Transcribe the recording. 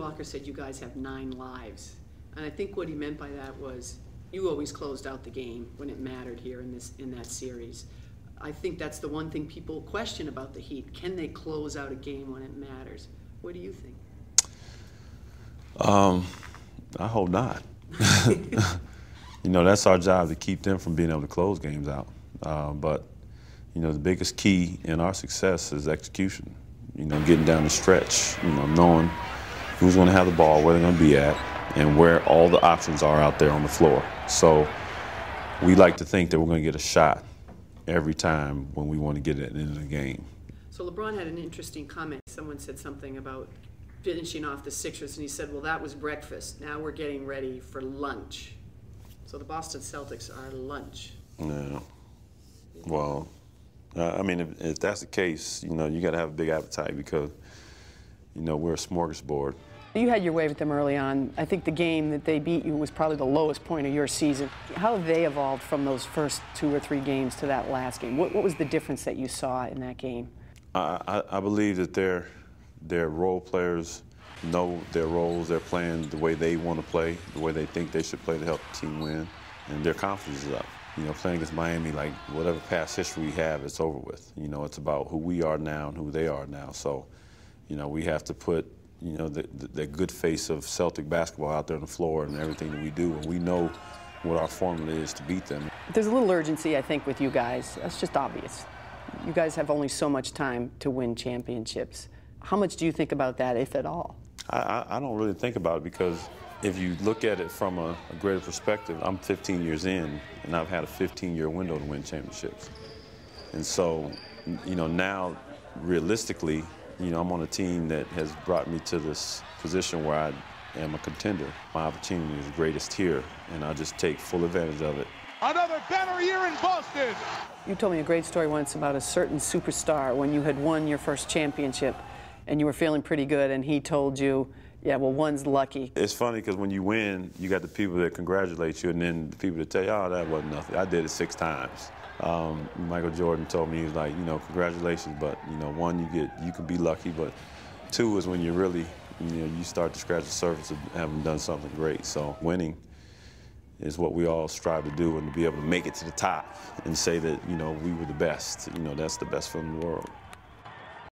Walker said you guys have 9 lives. And I think what he meant by that was you always closed out the game when it mattered here in that series. I think that's the one thing people question about the Heat. Can they close out a game when it matters? What do you think? I hope not. You know, that's our job, to keep them from being able to close games out. But, you know, the biggest key in our success is execution. You know, getting down the stretch, you know, knowing who's going to have the ball, where they're going to be at, and where all the options are out there on the floor. So we like to think that we're going to get a shot every time when we want to get it into the game. So LeBron had an interesting comment. Someone said something about finishing off the Sixers, and he said, well, that was breakfast. Now we're getting ready for lunch. So the Boston Celtics are lunch. Yeah. Well, I mean, if that's the case, you know, you got to have a big appetite because, you know, we're a smorgasbord. You had your way with them early on. I think the game that they beat you was probably the lowest point of your season. How have they evolved from those first 2 or 3 games to that last game? What was the difference that you saw in that game? I believe that their role players know their roles. They're playing the way they want to play, the way they think they should play to help the team win, and their confidence is up. You know, playing against Miami, like whatever past history we have, it's over with. You know, it's about who we are now and who they are now. So, you know, we have to put, you know, the good face of Celtic basketball out there on the floor and everything that we do, and we know what our formula is to beat them. There's a little urgency, I think, with you guys. That's just obvious. You guys have only so much time to win championships. How much do you think about that, if at all? I don't really think about it because if you look at it from a greater perspective, I'm 15 years in, and I've had a 15-year window to win championships. And so, you know, now, realistically, you know, I'm on a team that has brought me to this position where I am a contender. My opportunity is greatest here, and I'll just take full advantage of it. Another banner year in Boston. You told me a great story once about a certain superstar when you had won your first championship and you were feeling pretty good, and he told you, yeah, well, one's lucky. It's funny because when you win, you got the people that congratulate you and then the people that tell you, oh, that wasn't nothing. I did it 6 times. Michael Jordan told me, he was like, you know, congratulations, but, you know, 1, you can be lucky, but 2 is when you really, you know, you start to scratch the surface of having done something great. So winning is what we all strive to do, and to be able to make it to the top and say that, you know, we were the best. You know, that's the best feeling in the world.